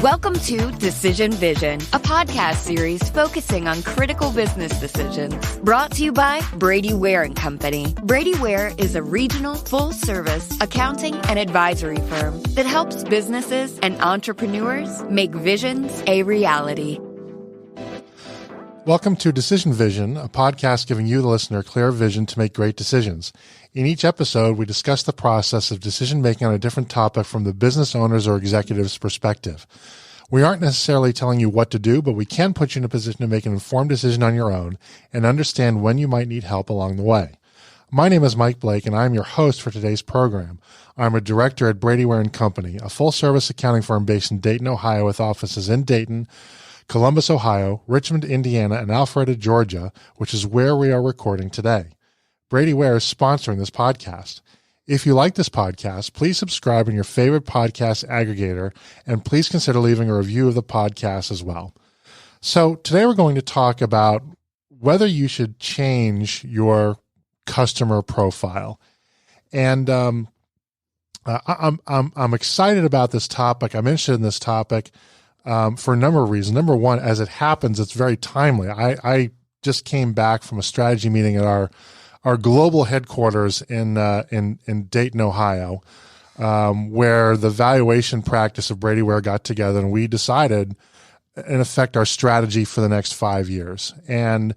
Welcome to Decision Vision, a podcast series focusing on critical business decisions. Brought to you by Brady Ware & Company. Brady Ware is a regional, full-service accounting and advisory firm that helps businesses and entrepreneurs make visions a reality. Welcome to Decision Vision, a podcast giving you, the listener, clear vision to make great decisions. In each episode, we discuss the process of decision-making on a different topic from the business owner's or executive's perspective. We aren't necessarily telling you what to do, but we can put you in a position to make an informed decision on your own and understand when you might need help along the way. My name is Mike Blake, and I'm your host for today's program. I'm a director at Brady Ware & Company, a full-service accounting firm based in Dayton, Ohio, with offices in Dayton, Columbus, Ohio, Richmond, Indiana, and Alpharetta, Georgia, which is where we are recording today. Brady Ware is sponsoring this podcast. If you like this podcast, please subscribe in your favorite podcast aggregator, and please consider leaving a review of the podcast as well. So today we're going to talk about whether you should change your customer profile. And I'm excited about this topic. I'm interested in this topic for a number of reasons. Number one, as it happens, it's very timely. I just came back from a strategy meeting at our global headquarters in Dayton, Ohio, where the valuation practice of Brady Ware got together, and we decided, in effect, our strategy for the next 5 years. And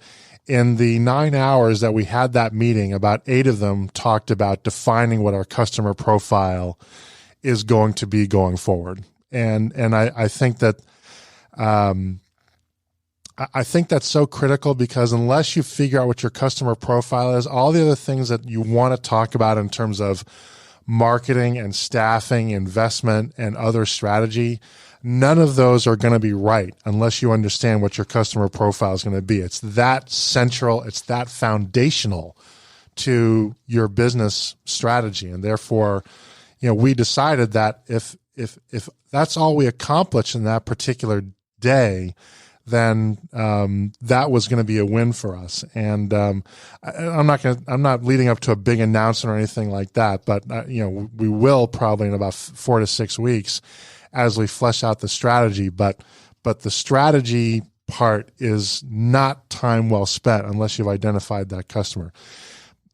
in the 9 hours that we had that meeting, about 8 of them talked about defining what our customer profile is going to be going forward. And I think that I think that's so critical, because unless you figure out what your customer profile is, all the other things that you want to talk about in terms of marketing and staffing, investment, and other strategy, none of those are going to be right unless you understand what your customer profile is going to be. It's that central, it's that foundational to your business strategy. And therefore, we decided that if that's all we accomplish in that particular day, then that was going to be a win for us. And I'm not leading up to a big announcement or anything like that, but we will probably in about 4 to 6 weeks as we flesh out the strategy. But the strategy part is not time well spent unless you've identified that customer.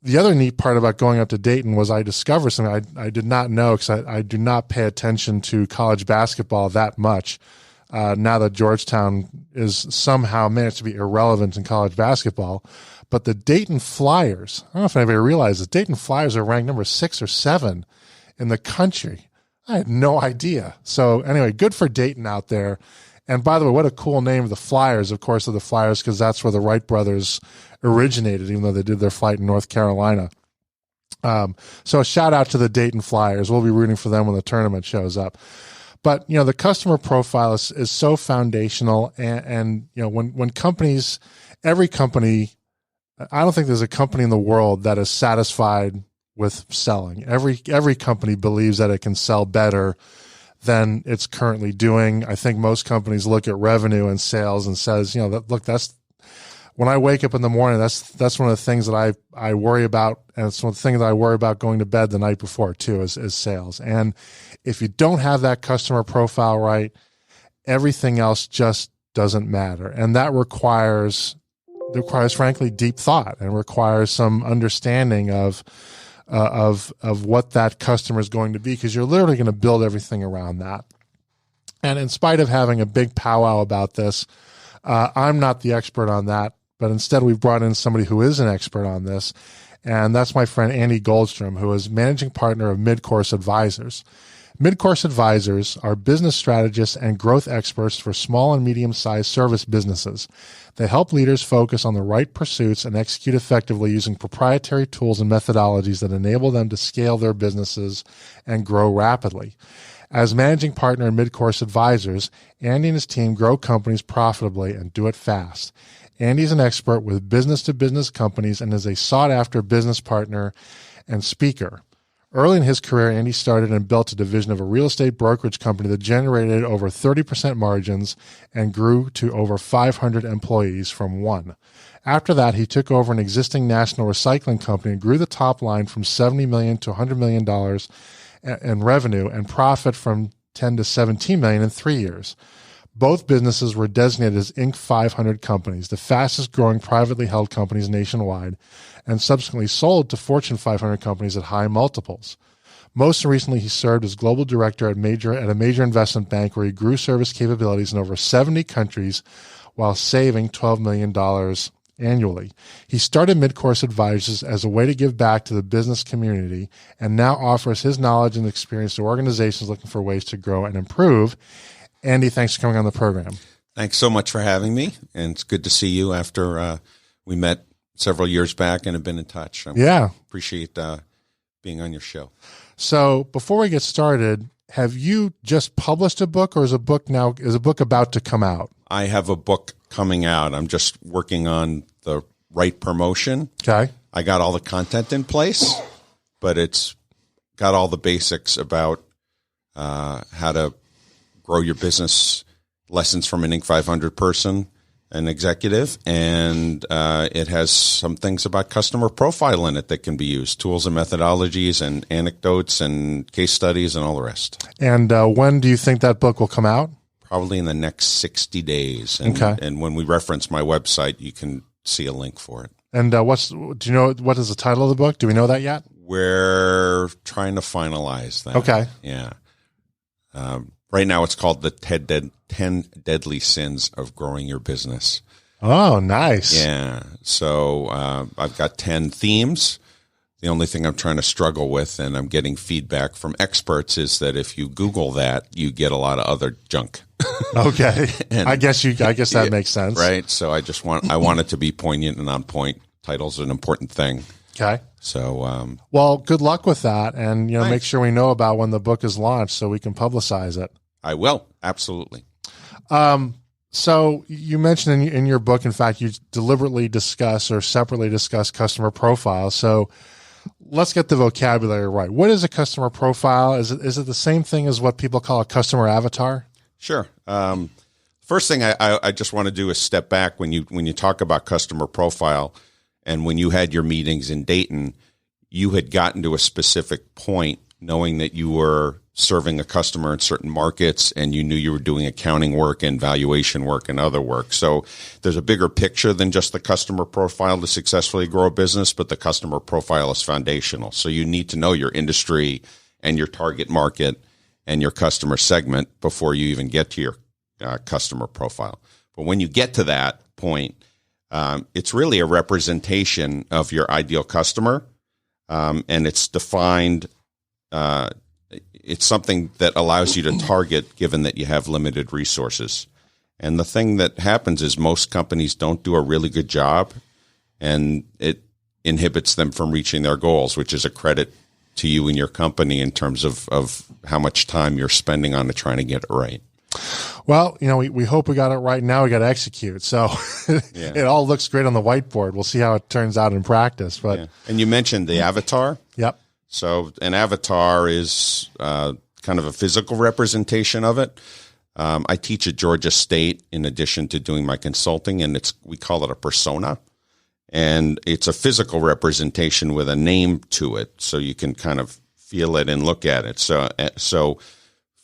The other neat part about going up to Dayton was I discovered something I did not know, because I do not pay attention to college basketball that much. Now that Georgetown is somehow managed to be irrelevant in college basketball. But the Dayton Flyers, I don't know if anybody realizes, Dayton Flyers are ranked number 6 or 7 in the country. I had no idea. So anyway, good for Dayton out there. And by the way, what a cool name of the Flyers, of course, of the Flyers, because that's where the Wright brothers originated, even though they did their flight in North Carolina. So a shout out to the Dayton Flyers. We'll be rooting for them when the tournament shows up. But, the customer profile is so foundational. And when companies, every company, I don't think there's a company in the world that is satisfied with selling. Every company believes that it can sell better than it's currently doing. I think most companies look at revenue and sales and says, that's when I wake up in the morning, that's one of the things that I worry about. And it's one of the things that I worry about going to bed the night before too, is sales. And if you don't have that customer profile right, everything else just doesn't matter. And that requires frankly deep thought, and requires some understanding of what that customer is going to be, because you're literally going to build everything around that. And in spite of having a big powwow about this, I'm not the expert on that, but instead we've brought in somebody who is an expert on this, and that's my friend Andy Goldstrom, who is managing partner of Midcourse Advisors. Midcourse Advisors are business strategists and growth experts for small and medium-sized service businesses. They help leaders focus on the right pursuits and execute effectively using proprietary tools and methodologies that enable them to scale their businesses and grow rapidly. As managing partner in Midcourse Advisors, Andy and his team grow companies profitably and do it fast. Andy is an expert with business-to-business companies and is a sought-after business partner and speaker. Early in his career, Andy started and built a division of a real estate brokerage company that generated over 30% margins and grew to over 500 employees from one. After that, he took over an existing national recycling company and grew the top line from $70 million to $100 million in revenue and profit from 10 to 17 million in 3 years. Both businesses were designated as Inc. 500 companies, the fastest growing privately held companies nationwide, and subsequently sold to Fortune 500 companies at high multiples. Most recently, he served as global director at a major investment bank where he grew service capabilities in over 70 countries while saving $12 million annually. He started Midcourse Advisors as a way to give back to the business community and now offers his knowledge and experience to organizations looking for ways to grow and improve. Andy, thanks for coming on the program. Thanks so much for having me, and it's good to see you after we met several years back and have been in touch. Appreciate being on your show. So before we get started, have you just published a book, or is a book about to come out? I have a book coming out. I'm just working on the right promotion. Okay. I got all the content in place, but it's got all the basics about how to grow your business, lessons from an Inc. 500 person, an executive, and it has some things about customer profile in it that can be used, tools and methodologies and anecdotes and case studies and all the rest. And when do you think that book will come out? Probably in the next 60 days. And, okay. And when we reference my website, you can see a link for it. And do you know what is the title of the book? Do we know that yet? We're trying to finalize that. Okay. Yeah. Right now it's called the 10 Deadly Sins of Growing Your Business. Oh, nice. Yeah. So I've got 10 themes. The only thing I'm trying to struggle with, and I'm getting feedback from experts, is that if you Google that, you get a lot of other junk. Okay. And, I guess that makes sense. Right. So I want it to be poignant and on point. Title's an important thing. Okay. So, well, good luck with that, and thanks. Make sure we know about when the book is launched so we can publicize it. I will, absolutely. So you mentioned in your book, in fact, you deliberately discuss or separately discuss customer profiles. So let's get the vocabulary right. What is a customer profile? Is it the same thing as what people call a customer avatar? Sure. First thing I just want to do is step back when you talk about customer profile. And when you had your meetings in Dayton, you had gotten to a specific point knowing that you were serving a customer in certain markets and you knew you were doing accounting work and valuation work and other work. So there's a bigger picture than just the customer profile to successfully grow a business, but the customer profile is foundational. So you need to know your industry and your target market and your customer segment before you even get to your customer profile. But when you get to that point, it's really a representation of your ideal customer, and it's defined. It's something that allows you to target, given that you have limited resources. And the thing that happens is most companies don't do a really good job, and it inhibits them from reaching their goals, which is a credit to you and your company in terms of how much time you're spending on it trying to get it right. Well, we hope we got it right. Now we got to execute. So It all looks great on the whiteboard. We'll see how it turns out in practice. But And you mentioned the avatar. Yep. So an avatar is kind of a physical representation of it. I teach at Georgia State in addition to doing my consulting, and we call it a persona. And it's a physical representation with a name to it, so you can kind of feel it and look at it. So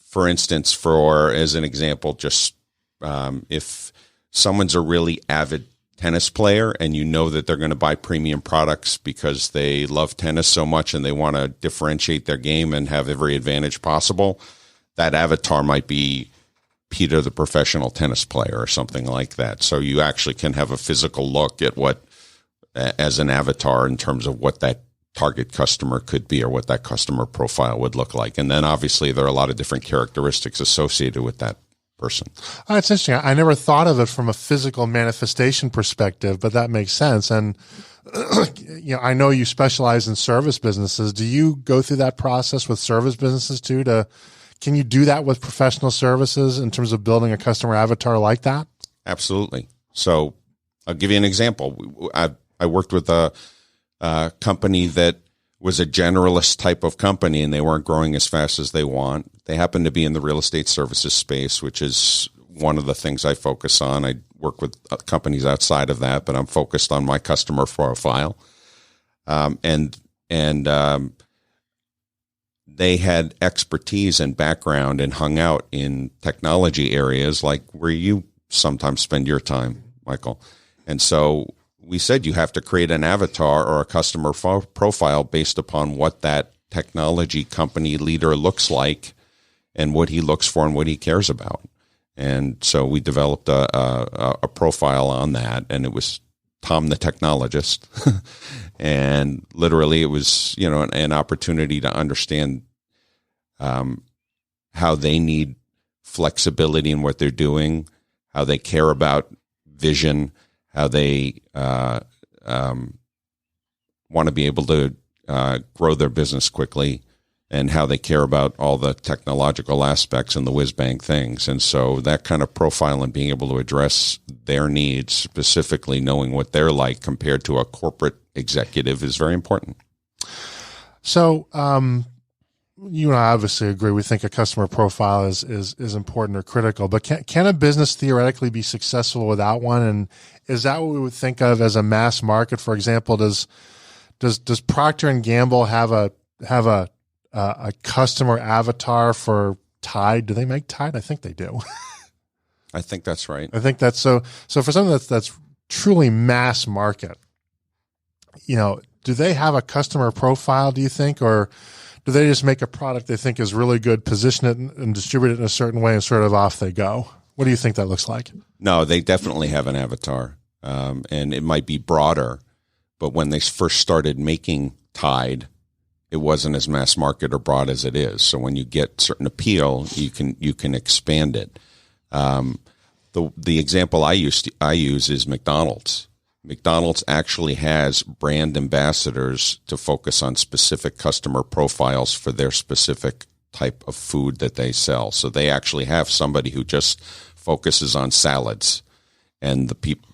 for instance, as an example, just if someone's a really avid tennis player and you know that they're going to buy premium products because they love tennis so much and they want to differentiate their game and have every advantage possible, that avatar might be Peter, the professional tennis player, or something like that. So you actually can have a physical look at as an avatar in terms of what that target customer could be or what that customer profile would look like. And then obviously there are a lot of different characteristics associated with that person. Oh, it's interesting. I never thought of it from a physical manifestation perspective, but that makes sense. And I know you specialize in service businesses. Do you go through that process with service businesses too? Can you do that with professional services in terms of building a customer avatar like that? Absolutely. So I'll give you an example. I worked with a company that was a generalist type of company, and they weren't growing as fast as they want. They happened to be in the real estate services space, which is one of the things I focus on. I work with companies outside of that, but I'm focused on my customer profile. And they had expertise and background and hung out in technology areas like where you sometimes spend your time, Michael. And so we said you have to create an avatar or a customer profile based upon what that technology company leader looks like and what he looks for and what he cares about. And so we developed a profile on that, and it was Tom the technologist. And literally it was, an opportunity to understand how they need flexibility in what they're doing, how they care about vision, how they want to be able to grow their business quickly, and how they care about all the technological aspects and the whiz-bang things. And so that kind of profile and being able to address their needs, specifically knowing what they're like compared to a corporate executive, is very important. So you and I obviously agree. We think a customer profile is important or critical, but can a business theoretically be successful without one? And is that what we would think of as a mass market? For example, does Procter and Gamble have a customer avatar for Tide? Do they make Tide? I think they do. I think that's right. I think that's so for something that's truly mass market, do they have a customer profile, do you think, or do they just make a product they think is really good, position it and distribute it in a certain way, and sort of off they go? What do you think that looks like? No, they definitely have an avatar, and it might be broader, but when they first started making Tide, it wasn't as mass market or broad as it is. So when you get certain appeal, you can expand it. The example I use is McDonald's. McDonald's actually has brand ambassadors to focus on specific customer profiles for their specific type of food that they sell. So they actually have somebody who just focuses on salads, and the people,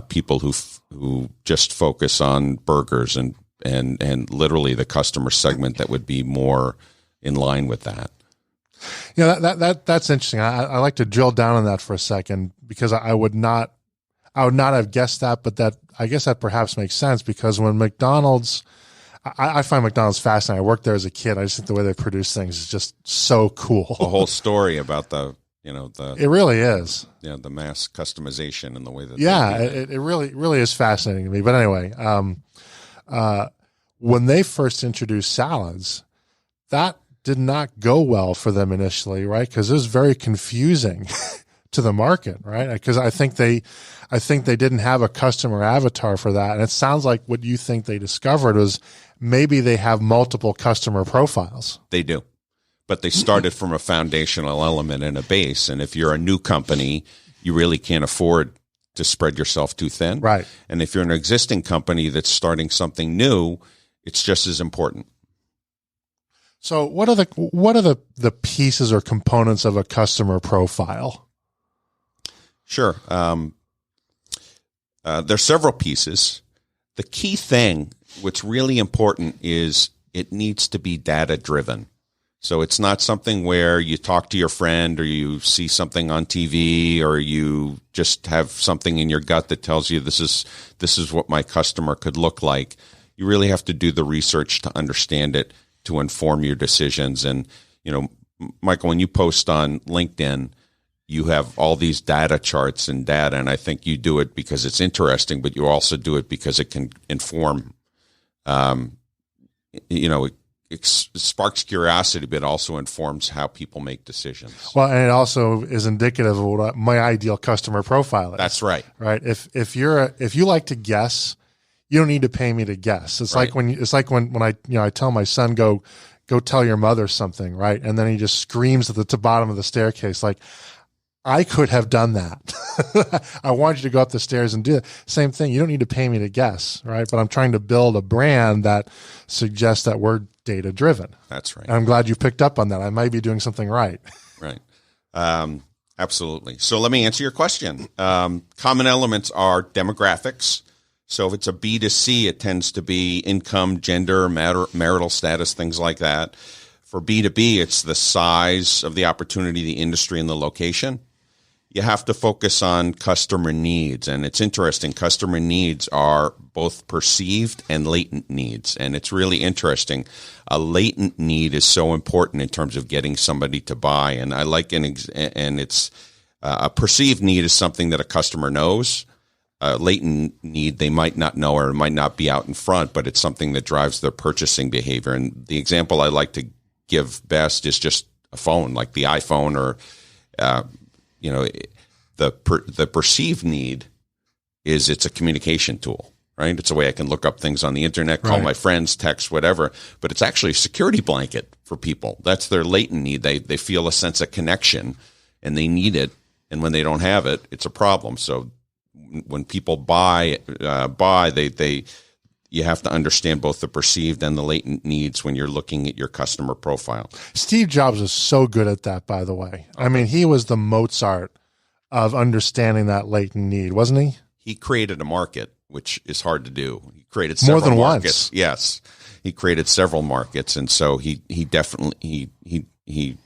people who just focus on burgers and literally the customer segment that would be more in line with that. That's interesting. I like to drill down on that for a second, because I would not have guessed that, but I guess that perhaps makes sense, because when McDonald's, I find McDonald's fascinating. I worked there as a kid. I just think the way they produce things is just so cool. The whole story about it really is. Yeah, the mass customization and the way that. Yeah, it really is fascinating to me. But anyway, when they first introduced salads, that did not go well for them initially, right? Because it was very confusing to the market, right? Because I think they didn't have a customer avatar for that. And it sounds like what you think they discovered was maybe they have multiple customer profiles. They do, but they started from a foundational element and a base. And if you're a new company, you really can't afford to spread yourself too thin. Right. And if you're an existing company that's starting something new, it's just as important. So what are the pieces or components of a customer profile? Sure. There's several pieces. The key thing, what's really important, is it needs to be data driven. So it's not something where you talk to your friend or you see something on TV or you just have something in your gut that tells you this is what my customer could look like. You really have to do the research to understand it, to inform your decisions. And, Michael, when you post on LinkedIn, you have all these data charts and data, and I think you do it because it's interesting, but you also do it because it can inform, it sparks curiosity, but it also informs how people make decisions. Well, and it also is indicative of what my ideal customer profile is. That's right. Right. If you like to guess, you don't need to pay me to guess. It's right. like when I tell my son, go tell your mother something, right? And then he just screams at the bottom of the staircase, like, I could have done that. I want you to go up the stairs and do it. Same thing. You don't need to pay me to guess, right? But I'm trying to build a brand that suggests that we're data driven. That's right. And I'm glad you picked up on that. I might be doing something right. Right. Absolutely. So let me answer your question. Common elements are demographics. So if it's a B2C, it tends to be income, gender, marital status, things like that. For B2B, it's the size of the opportunity, the industry, and the location. you have to focus on customer needs. And it's interesting. Customer needs are both perceived and latent needs. And it's really interesting. A latent need is so important in terms of getting somebody to buy. And I like and it's a perceived need is something that a customer knows. A latent need they might not know or might not be out in front, but it's something that drives their purchasing behavior. And the example I like to give best is just a phone, like the iPhone or the perceived need is it's a communication tool, right? It's a way I can look up things on the internet, call my friends, text, whatever. But it's actually a security blanket for people. That's their latent need. They feel a sense of connection, and they need it. And when they don't have it, it's a problem. So when people buy, you have to understand both the perceived and the latent needs when you're looking at your customer profile. Steve Jobs was so good at that, by the way. I mean, he was the Mozart of understanding that latent need, wasn't he? He created a market, which is hard to do. He created several more than markets. Once. Yes, he created several markets, and so he definitely he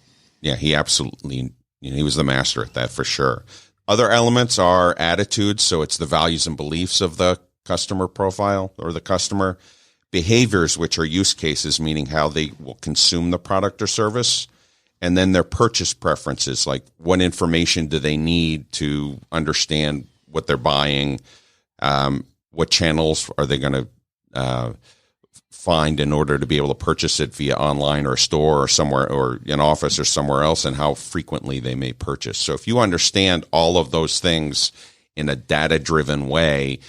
absolutely he was the master at that for sure. Other elements are attitudes, so it's the values and beliefs of the customer profile or the customer. Behaviors, which are use cases, meaning how they will consume the product or service. And then their purchase preferences, like what information do they need to understand what they're buying? What channels are they going to find in order to be able to purchase it via online or a store or somewhere or an office or somewhere else, and how frequently they may purchase. So if you understand all of those things in a data-driven way,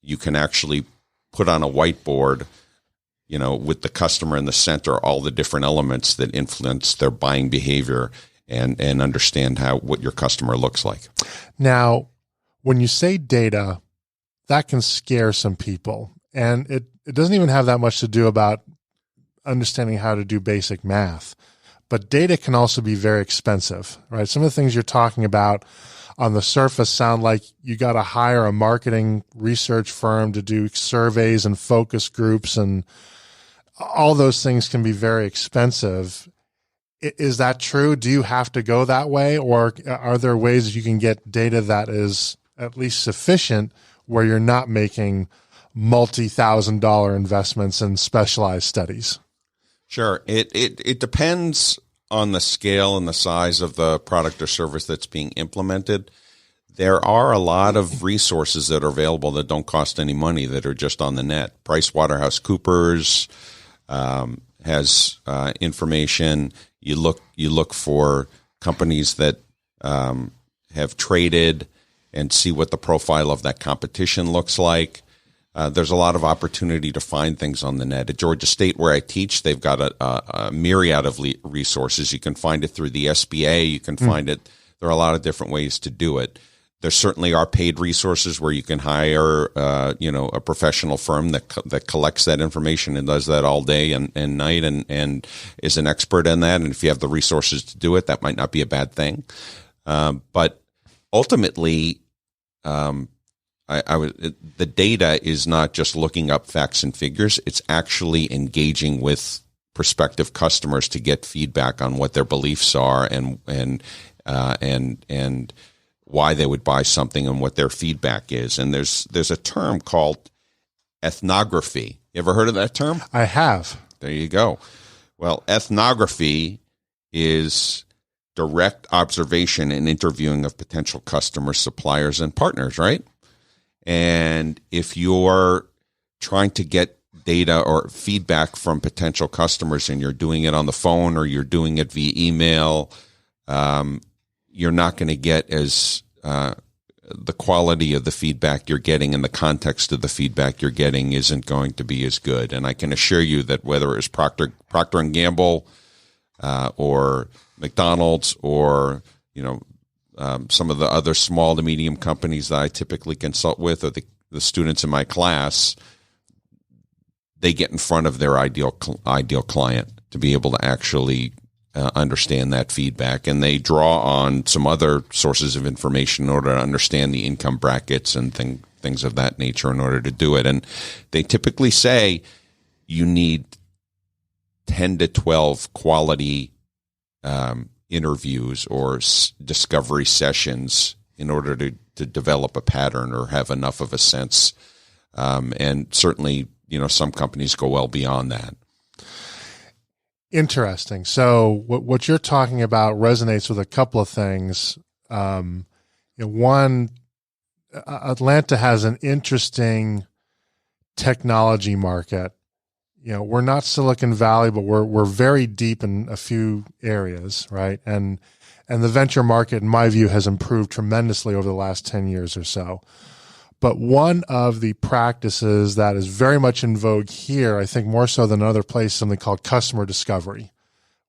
you can actually put on a whiteboard, with the customer in the center, all the different elements that influence their buying behavior and understand what your customer looks like. Now, when you say data, that can scare some people. And it doesn't even have that much to do about understanding how to do basic math. But data can also be very expensive, right? Some of the things you're talking about on the surface sound like you got to hire a marketing research firm to do surveys and focus groups, and all those things can be very expensive. Is that true? Do you have to go that way, or are there ways you can get data that is at least sufficient where you're not making multi-$1,000 investments in specialized studies? Sure. It depends on the scale and the size of the product or service that's being implemented. There are a lot of resources that are available that don't cost any money that are just on the net. PricewaterhouseCoopers has information. You look for companies that have traded and see what the profile of that competition looks like. There's a lot of opportunity to find things on the net. At Georgia State, where I teach, they've got a myriad of resources. You can find it through the SBA. You can find it. There are a lot of different ways to do it. There certainly are paid resources where you can hire, a professional firm that collects that information and does that all day and night and is an expert in that. And if you have the resources to do it, that might not be a bad thing. But ultimately, the data is not just looking up facts and figures. It's actually engaging with prospective customers to get feedback on what their beliefs are and why they would buy something and what their feedback is. And there's a term called ethnography. You ever heard of that term? I have. There you go. Well, ethnography is direct observation and interviewing of potential customers, suppliers, and partners, right? And if you're trying to get data or feedback from potential customers and you're doing it on the phone or you're doing it via email, you're not going to get as the quality of the feedback you're getting and the context of the feedback you're getting isn't going to be as good. And I can assure you that whether it's Procter & Gamble or McDonald's or some of the other small to medium companies that I typically consult with, or the students in my class, they get in front of their ideal client to be able to actually understand that feedback, and they draw on some other sources of information in order to understand the income brackets and things of that nature in order to do it. And they typically say you need 10 to 12 quality interviews or discovery sessions in order to develop a pattern or have enough of a sense. And certainly, some companies go well beyond that. Interesting. So what you're talking about resonates with a couple of things. One, Atlanta has an interesting technology market. We're not Silicon Valley, but we're very deep in a few areas, right? And the venture market, in my view, has improved tremendously over the last 10 years or so. But one of the practices that is very much in vogue here, I think more so than other places, is something called customer discovery,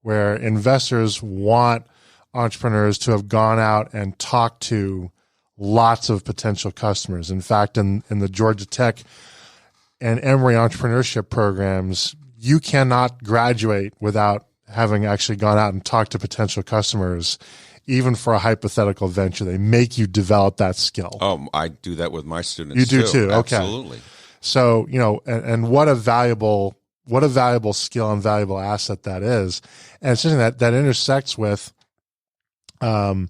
where investors want entrepreneurs to have gone out and talked to lots of potential customers. In fact, in the Georgia Tech and Emory entrepreneurship programs, you cannot graduate without having actually gone out and talked to potential customers. Even for a hypothetical venture, they make you develop that skill. Oh, I do that with my students. You do too. Okay. Absolutely. So, and what a valuable skill and valuable asset that is. And it's something that intersects with a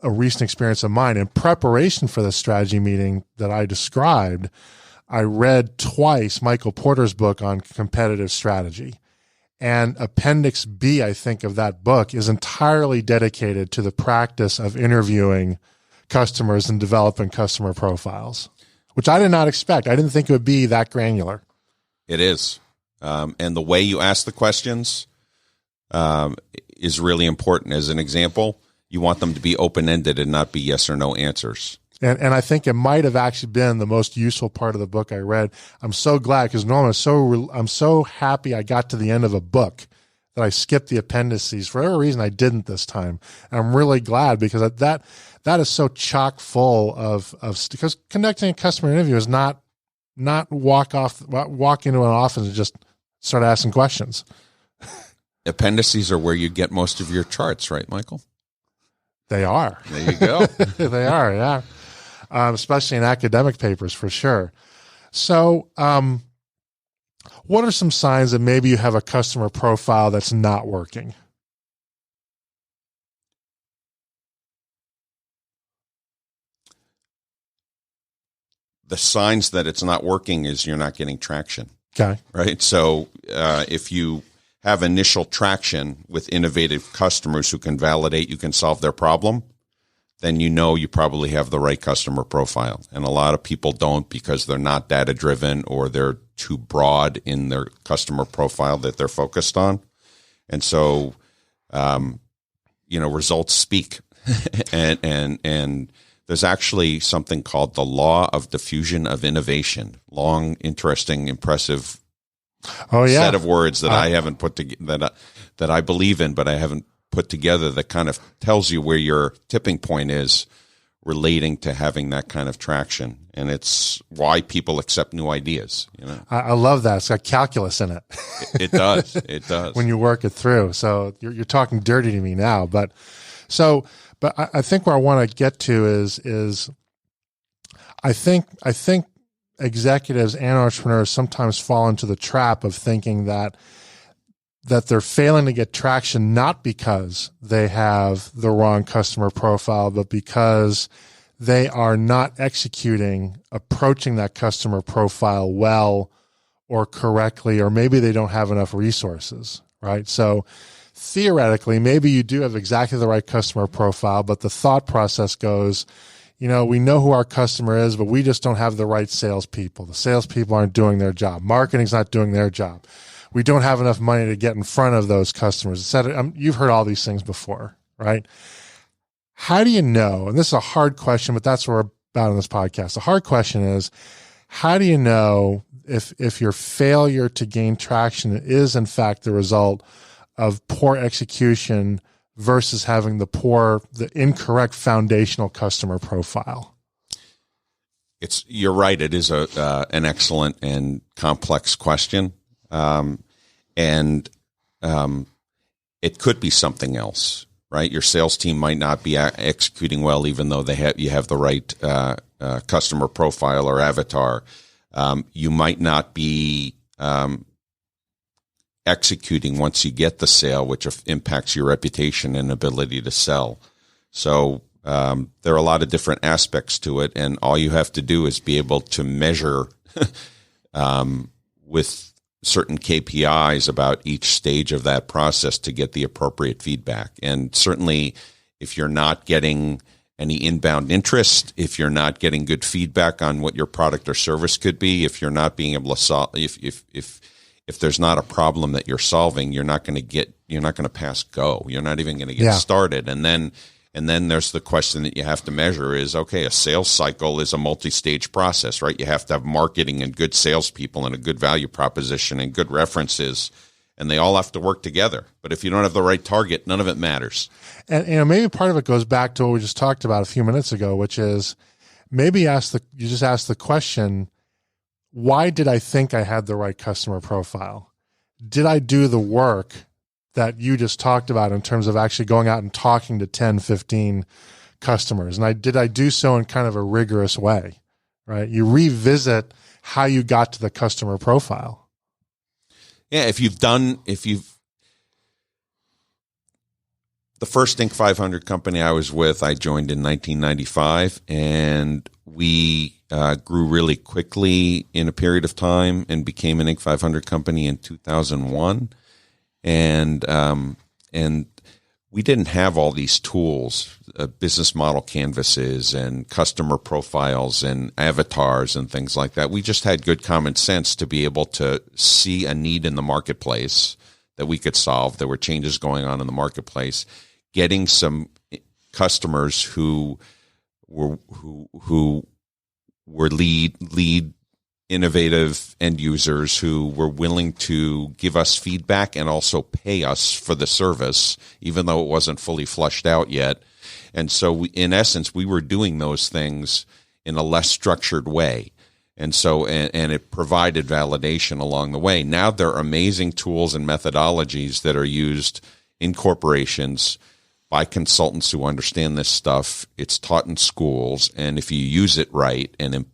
recent experience of mine. In preparation for the strategy meeting that I described, I read twice Michael Porter's book on competitive strategy. And Appendix B, I think, of that book is entirely dedicated to the practice of interviewing customers and developing customer profiles, which I did not expect. I didn't think it would be that granular. It is. And the way you ask the questions is really important. As an example, you want them to be open-ended and not be yes or no answers. And I think it might have actually been the most useful part of the book I read. I'm so glad, because normally I'm so happy I got to the end of a book that I skipped the appendices. For whatever reason, I didn't this time. And I'm really glad, because that is so chock full of because conducting a customer interview is not walk into an office and just start asking questions. Appendices are where you get most of your charts, right, Michael? They are. There you go. They are, yeah. Especially in academic papers, for sure. So what are some signs that maybe you have a customer profile that's not working? The signs that it's not working is you're not getting traction. Okay. Right? So if you have initial traction with innovative customers who can validate you can solve their problem, then you probably have the right customer profile. And a lot of people don't, because they're not data-driven, or they're too broad in their customer profile that they're focused on. And so, results speak. and there's actually something called the law of diffusion of innovation. Long, interesting, impressive set of words that I haven't put together, that I believe in, but I haven't put together, that kind of tells you where your tipping point is relating to having that kind of traction. And it's why people accept new ideas. I love that. It's got calculus in it. It does. It does. When you work it through. So you're talking dirty to me now. But I think where I want to get to is I think executives and entrepreneurs sometimes fall into the trap of thinking that they're failing to get traction, not because they have the wrong customer profile, but because they are not approaching that customer profile well or correctly, or maybe they don't have enough resources, right? So theoretically, maybe you do have exactly the right customer profile, but the thought process goes, we know who our customer is, but we just don't have the right salespeople. The salespeople aren't doing their job. Marketing's not doing their job. We don't have enough money to get in front of those customers, et cetera. You've heard all these things before, right? How do you know, and this is a hard question, but that's what we're about in this podcast. The hard question is, how do you know if your failure to gain traction is in fact the result of poor execution versus having the incorrect foundational customer profile? You're right. It is an excellent and complex question. And it could be something else, right? Your sales team might not be executing well, even though you have the right customer profile or avatar. You might not be executing once you get the sale, which impacts your reputation and ability to sell. So there are a lot of different aspects to it, and all you have to do is be able to measure with certain KPIs about each stage of that process to get the appropriate feedback. And certainly, if you're not getting any inbound interest, if you're not getting good feedback on what your product or service could be, if you're not being able to solve, if there's not a problem that you're solving, you're not going to pass go. You're not even going to get started. And then there's the question that you have to measure is, okay, a sales cycle is a multi-stage process, right? You have to have marketing and good salespeople and a good value proposition and good references, and they all have to work together. But if you don't have the right target, none of it matters. And maybe part of it goes back to what we just talked about a few minutes ago, which is maybe you just ask the question, why did I think I had the right customer profile? Did I do the work that you just talked about in terms of actually going out and talking to 10, 15 customers? And did I do so in kind of a rigorous way, right? You revisit how you got to the customer profile. Yeah, the first Inc. 500 company I was with, I joined in 1995, and we grew really quickly in a period of time and became an Inc. 500 company in 2001. And we didn't have all these tools, business model canvases and customer profiles and avatars and things like that. We just had good common sense to be able to see a need in the marketplace that we could solve. There were changes going on in the marketplace, getting some customers who were lead innovative end users who were willing to give us feedback and also pay us for the service, even though it wasn't fully flushed out yet. And so in essence, we were doing those things in a less structured way. And so, and it provided validation along the way. Now there are amazing tools and methodologies that are used in corporations by consultants who understand this stuff. It's taught in schools, and if you use it right and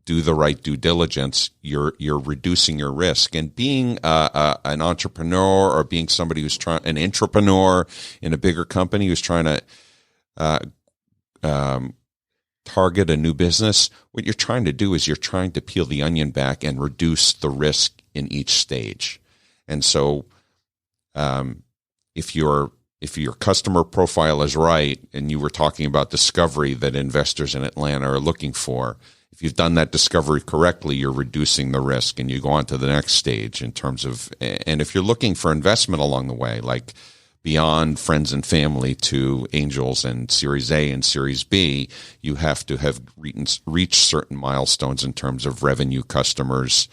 do the right due diligence, you're reducing your risk. And being an entrepreneur or being somebody who's an intrapreneur in a bigger company who's trying to target a new business, what you're trying to do is you're trying to peel the onion back and reduce the risk in each stage. And so, if your customer profile is right, and you were talking about discovery that investors in Atlanta are looking for, if you've done that discovery correctly, you're reducing the risk and you go on to the next stage in terms of, and if you're looking for investment along the way, like beyond friends and family to angels and Series A and Series B, you have to have reached certain milestones in terms of revenue, customers,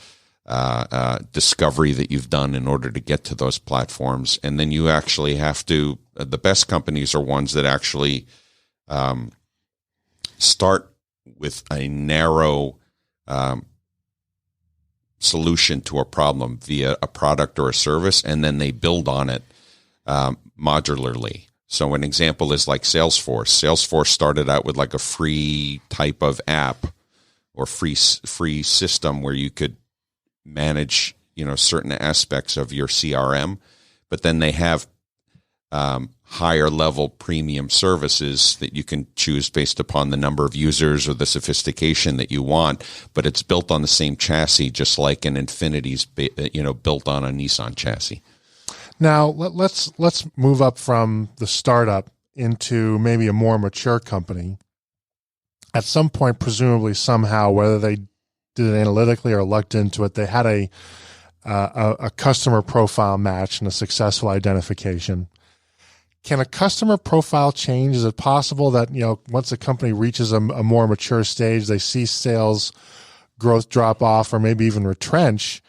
discovery that you've done in order to get to those platforms. And then you actually have to, the best companies are ones that actually start with a narrow solution to a problem via a product or a service, and then they build on it modularly. So an example is like Salesforce. Salesforce started out with like a free type of app or free system where you could manage, certain aspects of your CRM, but then they have higher level premium services that you can choose based upon the number of users or the sophistication that you want, but it's built on the same chassis, just like an Infinity's built on a Nissan chassis. Now let's move up from the startup into maybe a more mature company. At some point, presumably somehow, whether they did it analytically or looked into it, they had a customer profile match and a successful identification. Can a customer profile change? Is it possible that, once a company reaches a more mature stage, they see sales growth drop off or maybe even retrench?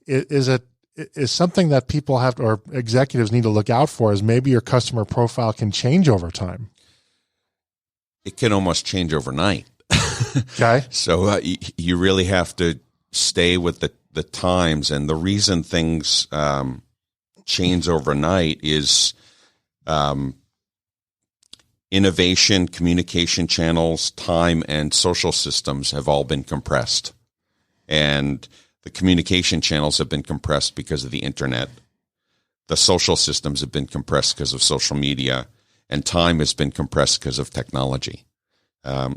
Is something that people have to, or executives need to look out for, is maybe your customer profile can change over time? It can almost change overnight. Okay. So you really have to stay with the times. And the reason things change overnight is innovation, communication channels, time, and social systems have all been compressed. And The communication channels have been compressed because of the internet. The social systems have been compressed because of social media, and time has been compressed because of technology.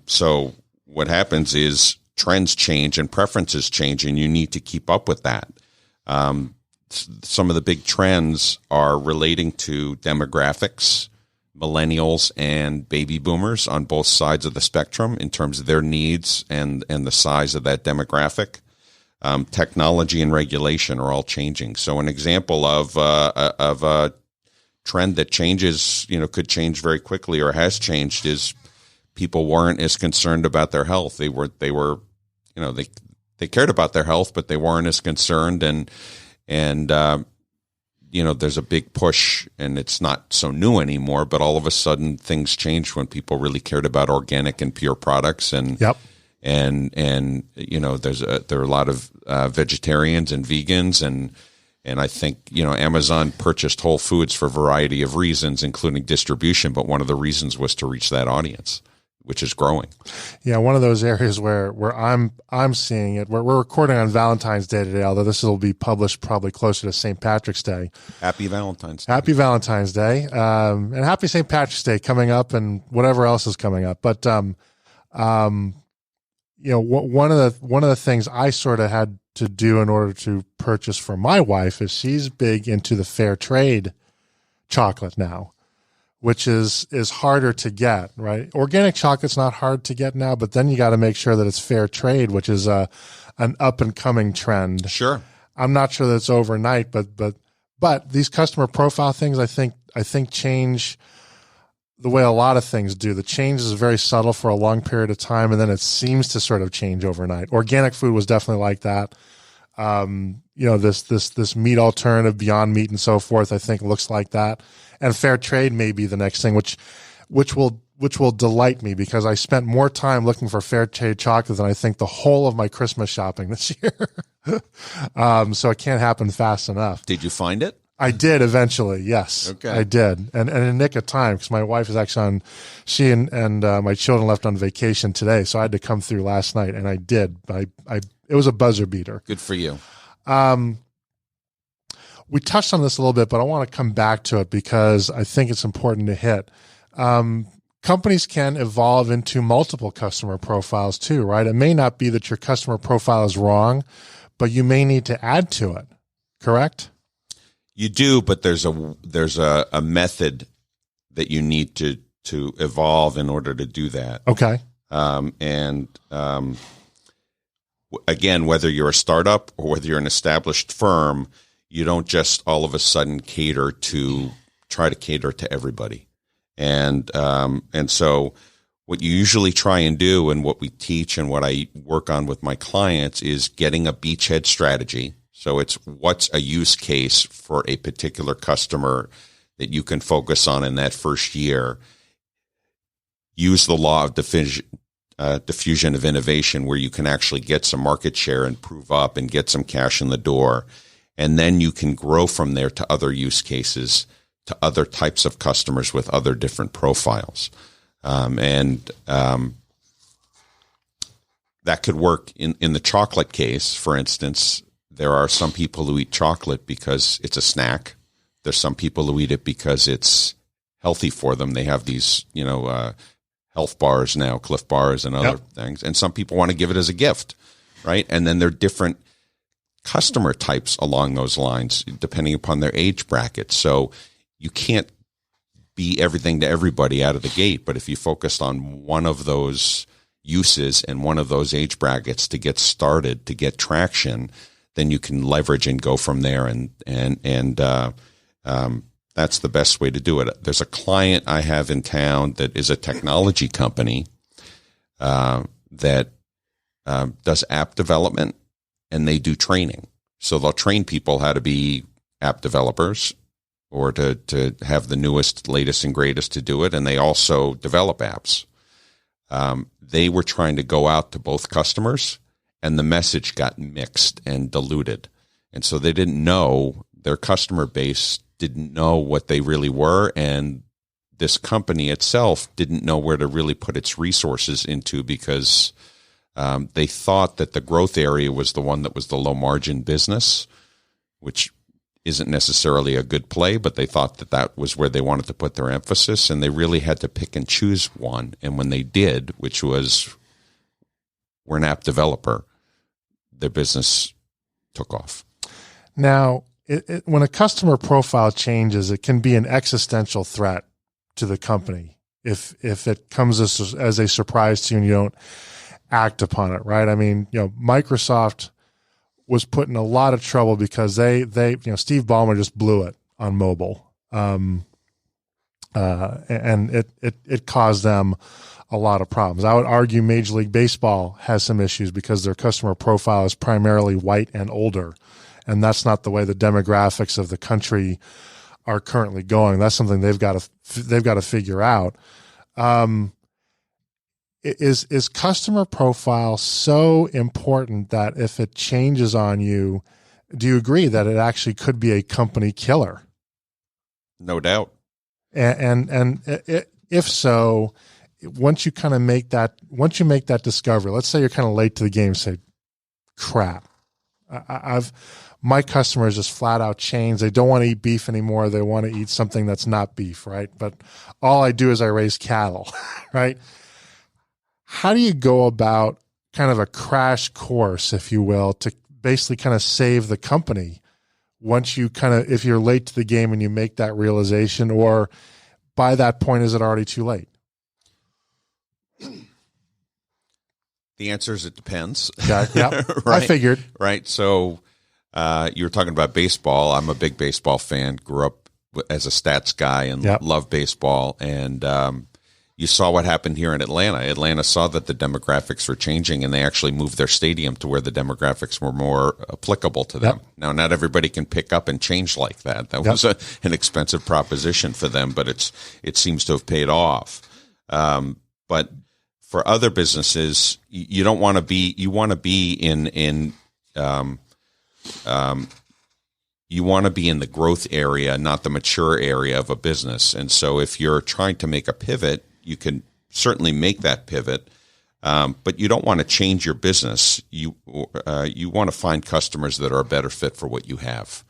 So what happens is trends change and preferences change, and you need to keep up with that. Some of the big trends are relating to demographics, millennials and baby boomers on both sides of the spectrum in terms of their needs and the size of that demographic. Technology and regulation are all changing. So an example of a trend that changes, could change very quickly or has changed is people weren't as concerned about their health. They cared about their health, but they weren't as concerned. And there's a big push, and it's not so new anymore, but all of a sudden things changed when people really cared about organic and pure products. And, yep. and there are a lot of vegetarians and vegans, and I think, Amazon purchased Whole Foods for a variety of reasons, including distribution, but one of the reasons was to reach that audience, which is growing. Yeah, one of those areas where I'm seeing it. We're recording on Valentine's Day today, although this will be published probably closer to St. Patrick's Day. Happy Valentine's Day. Happy Valentine's Day, and happy St. Patrick's Day coming up, and whatever else is coming up. But one of the things I sort of had to do in order to purchase for my wife is she's big into the fair trade chocolate now, which is harder to get, right? Organic chocolate's not hard to get now, but then you got to make sure that it's fair trade, which is an up and coming trend. Sure. I'm not sure that it's overnight, but these customer profile things, I think change the way a lot of things do. The change is very subtle for a long period of time, and then it seems to sort of change overnight. Organic food was definitely like that. This meat alternative, Beyond Meat and so forth, I think looks like that. And fair trade may be the next thing, which will delight me, because I spent more time looking for fair trade chocolate than I think the whole of my Christmas shopping this year. So it can't happen fast enough. Did you find it? I did eventually. Yes, okay. I did. And in a nick of time, because my wife is actually she and my children left on vacation today. So I had to come through last night, and I did. It was a buzzer beater. Good for you. We touched on this a little bit, but I want to come back to it because I think it's important to hit. Companies can evolve into multiple customer profiles too, right? It may not be that your customer profile is wrong, but you may need to add to it, correct? You do, but there's a method that you need to evolve in order to do that. Okay. Again, whether you're a startup or whether you're an established firm, you don't just all of a sudden try to cater to everybody. And so what you usually try and do, and what we teach and what I work on with my clients, is getting a beachhead strategy. So it's what's a use case for a particular customer that you can focus on in that first year. Use the law of diffusion of innovation, where you can actually get some market share and prove up and get some cash in the door. And then you can grow from there to other use cases, to other types of customers with other different profiles. That could work in the chocolate case, for instance. There are some people who eat chocolate because it's a snack. There's some people who eat it because it's healthy for them. They have these, health bars now, Cliff bars and other things. And some people want to give it as a gift, right? And then there are different customer types along those lines, depending upon their age bracket. So you can't be everything to everybody out of the gate. But if you focused on one of those uses and one of those age brackets to get started, to get traction, then you can leverage and go from there. And that's the best way to do it. There's a client I have in town that is a technology company that does app development, and they do training. So they'll train people how to be app developers, or to have the newest, latest, and greatest to do it. And they also develop apps. They were trying to go out to both customers, and the message got mixed and diluted. And so they didn't know, their customer base didn't know what they really were. And this company itself didn't know where to really put its resources into, because They thought that the growth area was the one that was the low margin business, which isn't necessarily a good play, but they thought that that was where they wanted to put their emphasis, and they really had to pick and choose one. And when they did, which was we're an app developer, their business took off. Now, when a customer profile changes, it can be an existential threat to the company if it comes as a surprise to you and you don't act upon it, right? I mean, Microsoft was put in a lot of trouble because they Steve Ballmer just blew it on mobile, and it caused them a lot of problems. I would argue Major League Baseball has some issues because their customer profile is primarily white and older, and that's not the way the demographics of the country are currently going. That's something they've got to figure out. Is customer profile so important that if it changes on you, do you agree that it actually could be a company killer? No doubt. And if so, once you make that discovery, let's say you're kind of late to the game, say, crap, my customers just flat out changed. They don't want to eat beef anymore. They want to eat something that's not beef, right? But all I do is I raise cattle, right? How do you go about kind of a crash course, if you will, to basically kind of save the company once you if you're late to the game and you make that realization, or by that point, is it already too late? The answer is it depends. Yeah, Right? I figured. Right. So you were talking about baseball. I'm a big baseball fan, grew up as a stats guy and love baseball. And you saw what happened here in Atlanta. Atlanta saw that the demographics were changing, and they actually moved their stadium to where the demographics were more applicable to them. Now, not everybody can pick up and change like that. That was an expensive proposition for them, but it seems to have paid off. But for other businesses, you don't want to be. You want to be you want to be in the growth area, not the mature area of a business. And so, if you're trying to make a pivot, you can certainly make that pivot, but you don't want to change your business. You want to find customers that are a better fit for what you have.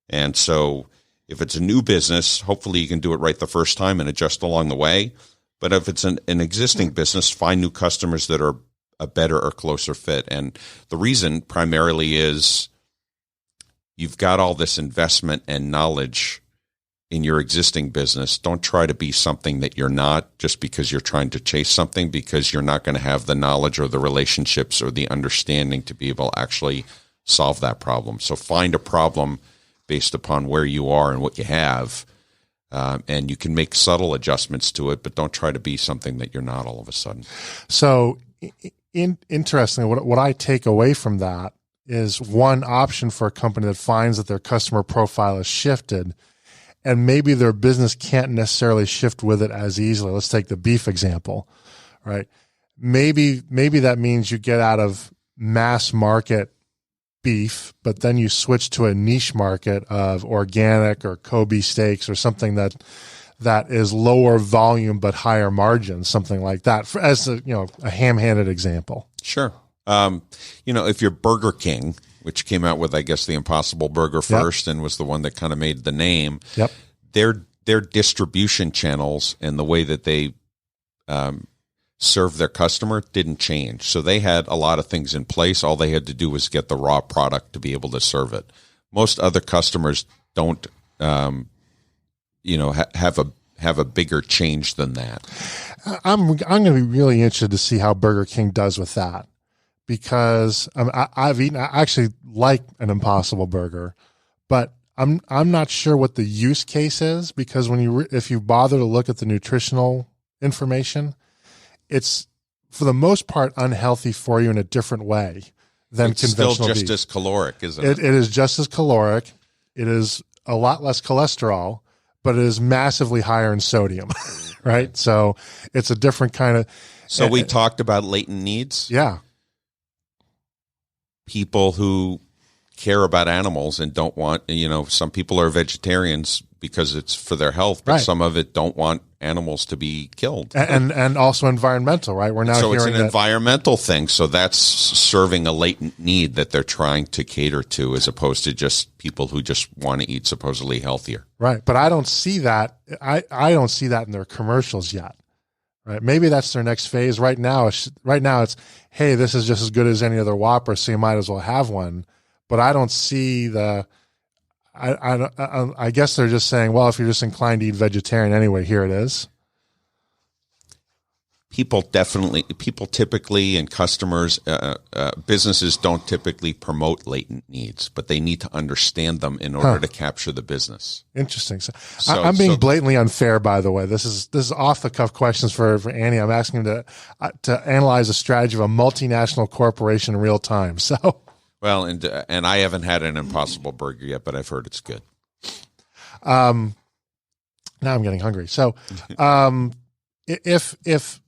And so if it's a new business, hopefully you can do it right the first time and adjust along the way. But if it's an existing business, find new customers that are a better or closer fit. And the reason primarily is you've got all this investment and knowledge in your existing business. Don't try to be something that you're not just because you're trying to chase something, because you're not going to have the knowledge or the relationships or the understanding to be able to actually solve that problem. So find a problem based upon where you are and what you have, and you can make subtle adjustments to it, but don't try to be something that you're not all of a sudden. So interestingly, what I take away from that is one option for a company that finds that their customer profile has shifted, and maybe their business can't necessarily shift with it as easily. Let's take the beef example, right? Maybe that means you get out of mass market beef, but then you switch to a niche market of organic or Kobe steaks or something that is lower volume but higher margin, something like that. As a ham-handed example. Sure. If you're Burger King, which came out with, I guess, the Impossible Burger first and was the one that kind of made the name. Yep. Their distribution channels and the way that they serve their customer didn't change. So they had a lot of things in place. All they had to do was get the raw product to be able to serve it. Most other customers don't, have a bigger change than that. I'm going to be really interested to see how Burger King does with that. Because I actually like an Impossible Burger, but I'm not sure what the use case is, because if you bother to look at the nutritional information, it's for the most part unhealthy for you in a different way than conventional still just beef. as caloric, isn't it? It is just as caloric. It is a lot less cholesterol, but it is massively higher in sodium, right? So it's a different kind of. So we talked about latent needs. Yeah. People who care about animals and don't want, some people are vegetarians because it's for their health, but some of it don't want animals to be killed. And also environmental, right? We're now so hearing it's an environmental thing. So that's serving a latent need that they're trying to cater to, as opposed to just people who just want to eat supposedly healthier. Right. But I don't see that. I don't see that in their commercials yet. Right. Maybe that's their next phase. Right now it's, hey, this is just as good as any other Whopper, so you might as well have one. But I don't see the. I guess they're just saying, well, if you're just inclined to eat vegetarian anyway, here it is. People typically, and customers, businesses don't typically promote latent needs, but they need to understand them in order to capture the business. Interesting. So I'm being blatantly unfair, by the way. This is off the cuff questions for Andy. I'm asking him to analyze the strategy of a multinational corporation in real time. So. Well, and I haven't had an Impossible Burger yet, but I've heard it's good. Now I'm getting hungry. So, if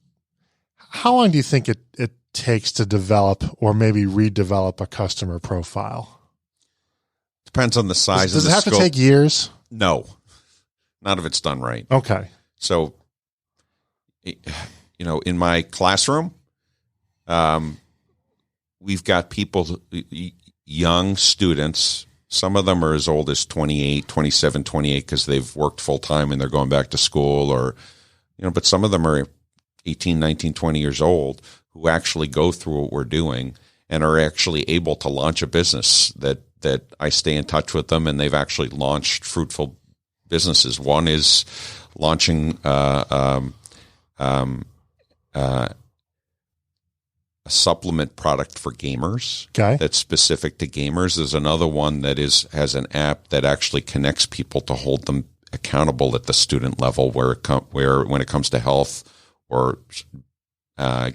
how long do you think it takes to develop or maybe redevelop a customer profile? Depends on the size. Does it have to take years? No, not if it's done right. Okay. So, in my classroom, we've got people, young students. Some of them are as old as 28, 27, 28 because they've worked full time and they're going back to school, or, but some of them are 18, 19, 20 years old who actually go through what we're doing and are actually able to launch a business that I stay in touch with them, and they've actually launched fruitful businesses. One is launching a supplement product for gamers that's specific to gamers. There's another one that has an app that actually connects people to hold them accountable at the student level, where when it comes to health or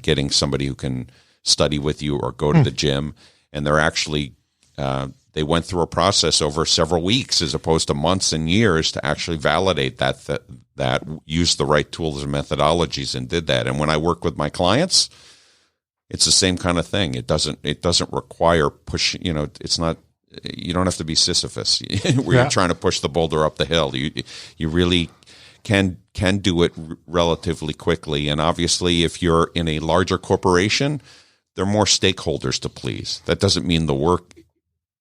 getting somebody who can study with you or go to the gym. And they're actually they went through a process over several weeks as opposed to months and years to actually validate that used the right tools and methodologies and did that. And when I work with my clients, it's the same kind of thing. It doesn't require push. It's not. You don't have to be Sisyphus where you're trying to push the boulder up the hill. You really can do it relatively quickly. And obviously, if you're in a larger corporation, there are more stakeholders to please. That doesn't mean the work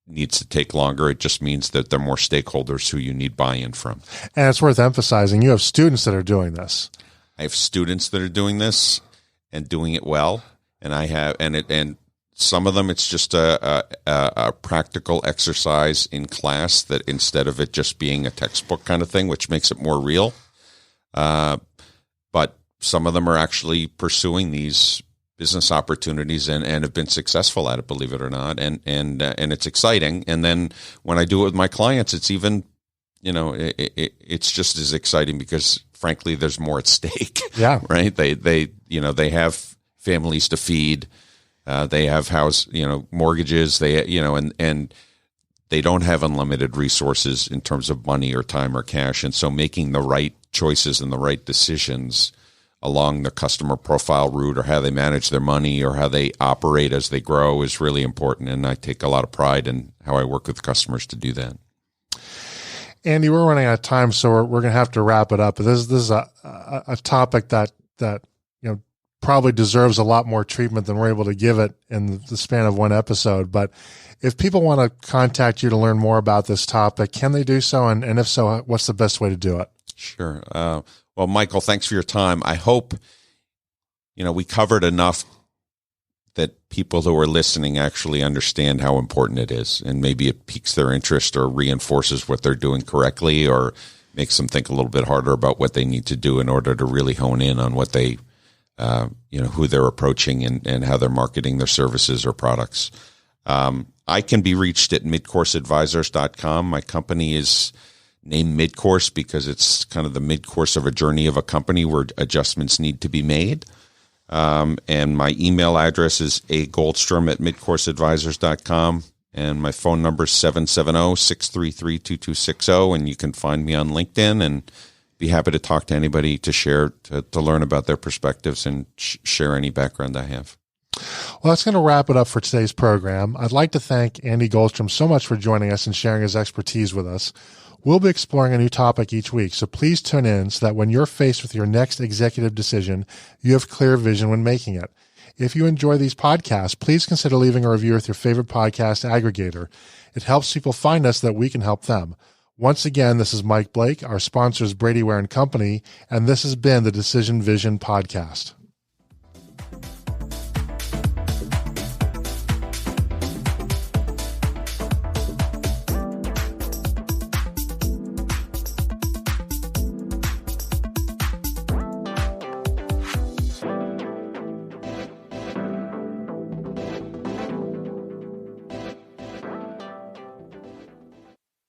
needs to take longer. It just means that there are more stakeholders who you need buy-in from. And it's worth emphasizing, you have students that are doing this. I have students that are doing this and doing it well. And I have, and some of them, it's just a practical exercise in class that instead of it just being a textbook kind of thing, which makes it more real. But some of them are actually pursuing these business opportunities and have been successful at it, believe it or not. And it's exciting. And then when I do it with my clients, it's even, it's just as exciting because frankly, there's more at stake. Yeah. Right. They have families to feed. They have mortgages. And they don't have unlimited resources in terms of money or time or cash. And so making the right choices and the right decisions along the customer profile route, or how they manage their money or how they operate as they grow, is really important. And I take a lot of pride in how I work with customers to do that. Andy, we're running out of time, so we're going to have to wrap it up. This is a topic that probably deserves a lot more treatment than we're able to give it in the span of one episode. But if people want to contact you to learn more about this topic, can they do so? And if so, what's the best way to do it? Sure. Well, Michael, thanks for your time. I hope, we covered enough that people who are listening actually understand how important it is. And maybe it piques their interest or reinforces what they're doing correctly, or makes them think a little bit harder about what they need to do in order to really hone in on what they who they're approaching and how they're marketing their services or products. I can be reached at midcourseadvisors.com. My company is named Midcourse because it's kind of the mid-course of a journey of a company where adjustments need to be made. And my email address is agoldstrom@midcourseadvisors.com. And my phone number is 770-633-2260. And you can find me on LinkedIn, and be happy to talk to anybody to learn about their perspectives and share any background I have. Well, that's going to wrap it up for today's program. I'd like to thank Andy Goldstrom so much for joining us and sharing his expertise with us. We'll be exploring a new topic each week, so please tune in so that when you're faced with your next executive decision, you have clear vision when making it. If you enjoy these podcasts, please consider leaving a review with your favorite podcast aggregator. It helps people find us so that we can help them. Once again, this is Mike Blake. Our sponsor is Brady Ware & Company, and this has been the Decision Vision Podcast.